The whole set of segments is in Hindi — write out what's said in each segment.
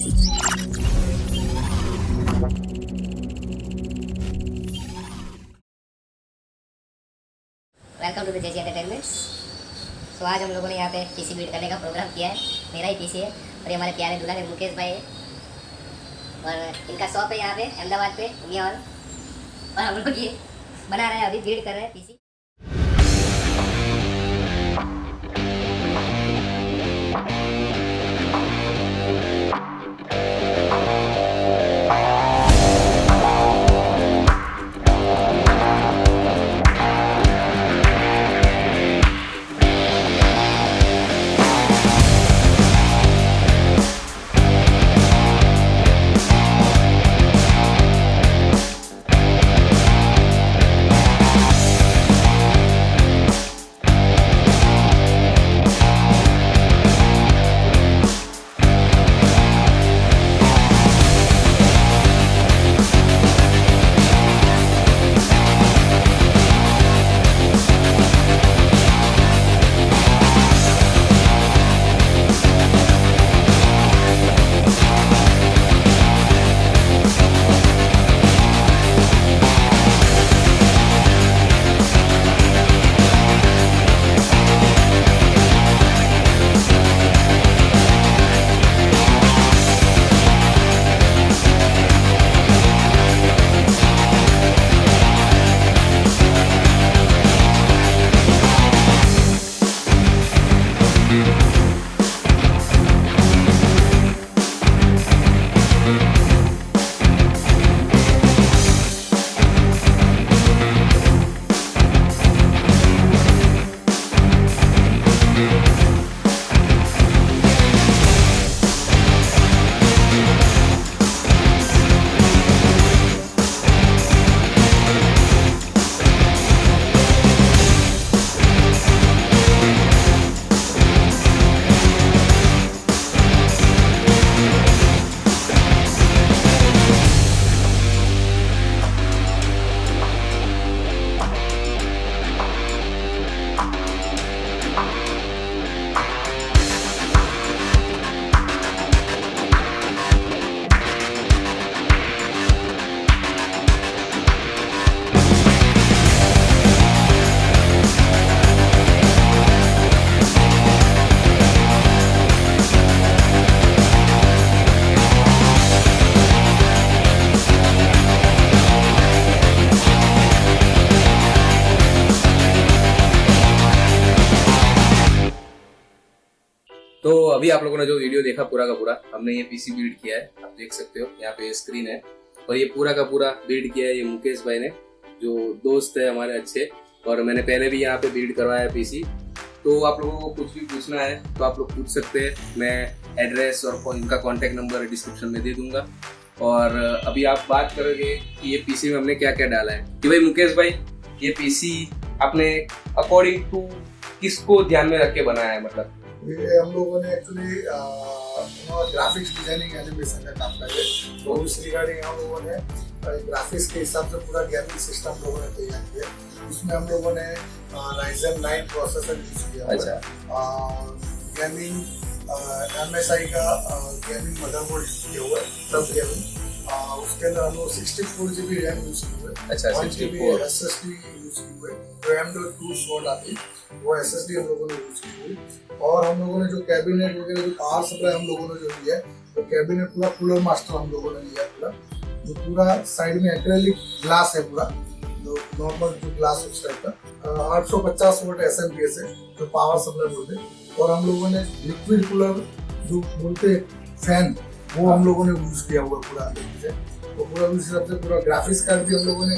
Welcome to the JG entertainments. तो आज हम लोगों ने यहाँ पे पीसी बिल्ड करने का प्रोग्राम किया है। मेरा ही पीसी है और ये हमारे प्यारे दुल्हन है मुकेश भाई है और इनका शॉप है यहाँ पे अहमदाबाद पे मियाँ और हम लोग ये बना रहे हैं, अभी बिल्ड कर रहे हैं पीसी। तो अभी आप लोगों ने जो वीडियो देखा पूरा का पूरा, हमने ये पीसी बिल्ड किया है। आप देख सकते हो यहाँ पे स्क्रीन है और ये पूरा का पूरा बिल्ड किया है ये मुकेश भाई ने, जो दोस्त है हमारे अच्छे, और मैंने पहले भी यहाँ पे बिल्ड करवाया है पीसी। तो आप लोगों को कुछ भी पूछना है तो आप लोग पूछ सकते हैं, मैं एड्रेस और इनका कॉन्टेक्ट नंबर डिस्क्रिप्शन में दे दूंगा। और अभी आप बात करोगे कि ये पीसी में हमने क्या क्या डाला है कि भाई मुकेश भाई ये पीसी आपने अकॉर्डिंग टू किसको ध्यान में रख के बनाया है? मतलब ये हम लोगों ने एक्चुअली ग्राफिक्स डिजाइनिंग एनिमेशन का काम किया है, तो उस रिगार्डिंग हम लोगों ने ग्राफिक्स के हिसाब से पूरा गेमिंग सिस्टम लोगों ने तैयार किया। उसमें हम लोगों ने Ryzen 9 प्रोसेसर यूज किया। अच्छा। गेमिंग MSI का गेमिंग मदरबोर्ड किया हुआ है, सब गेमिंग। उसके अंदर हम लोग 64 GB रैम यूज किए हुए। अच्छा, 64 SSD यूज किए हुए, जो M.2 स्लॉट आती है वो SSD हम लोगों ने यूज की हुई। और हम लोगों ने जो कैबिनेट वगैरह जो पावर सप्लाई हम लोगों ने जो लिया है, तो कैबिनेट पूरा कूलर मास्टर हम लोगों ने लिया पूरा, जो पूरा साइड में एक्रेलिक ग्लास है पूरा, जो नॉर्मल जो ग्लास उस टाइप का 850 वोल्ट SMPS है जो पावर सप्लाई बोलते हैं। और हम लोगों ने लिक्विड कूलर जो बोलते फैन, वो हम लोगों ने यूज किया हुआ पूरा अंदर से। तो पूरा उस हिसाब से पूरा ग्राफिक्स कार्ड भी हम लोगों ने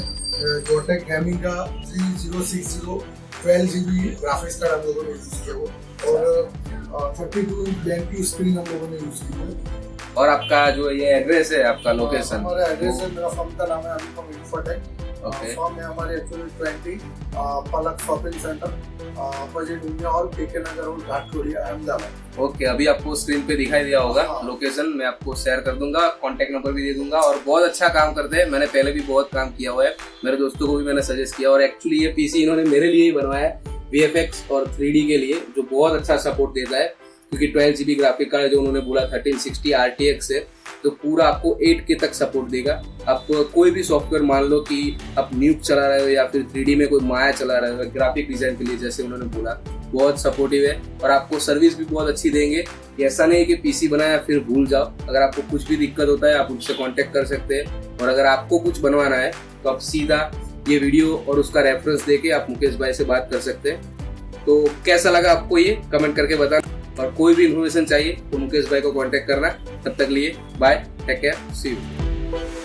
जोटेक गेमिंग का 3060 12 GB ग्राफिक्स कार्ड हम लोगों ने यूज किया हुआ, और 32 की स्क्रीन हम लोगों ने यूज की हुई। और आपका जो ये एड्रेस है, आपका लोकेशन? हमारा एड्रेस है, मेरा फर्म का नाम है अनुपम इन्फोटेक। ओके। फर्म है हमारे actually 20 Palak shopping centre, opposite India hall, PK Nagar road, Ghatlodia, Ahmedabad. Okay, अभी आपको स्क्रीन पे दिखाई दिया होगा लोकेशन, मैं आपको शेयर कर दूंगा, कांटेक्ट नंबर भी दे दूंगा। और बहुत अच्छा काम करते हैं, मैंने पहले भी बहुत काम किया हुआ है, मेरे दोस्तों को भी मैंने सजेस्ट किया। और एक्चुअली ये पीसी इन्होंने मेरे लिए ही बनवाया है, VFX और 3D के लिए, जो बहुत अच्छा सपोर्ट देता है, क्योंकि 12 GB ग्राफिक कार्ड जो उन्होंने बोला 1360 RTX है, तो पूरा आपको 8K तक सपोर्ट देगा। आप कोई भी सॉफ्टवेयर, मान लो कि आप न्यूक चला रहे हो या फिर 3D में कोई माया चला रहे हो, ग्राफिक डिजाइन के लिए जैसे उन्होंने बोला, बहुत सपोर्टिव है और आपको सर्विस भी बहुत अच्छी देंगे। ऐसा नहीं है कि पीसी बनाया फिर भूल जाओ। अगर आपको कुछ भी दिक्कत होता है आप उनसे कांटेक्ट कर सकते हैं, और अगर आपको कुछ बनवाना है तो आप सीधा ये वीडियो और उसका रेफरेंस देके आप मुकेश भाई से बात कर सकते हैं। तो कैसा लगा आपको ये कमेंट करके बताना, और कोई भी इन्फॉर्मेशन चाहिए तो मुकेश भाई को कांटेक्ट करना। तब तक लिए bye, take care, see you.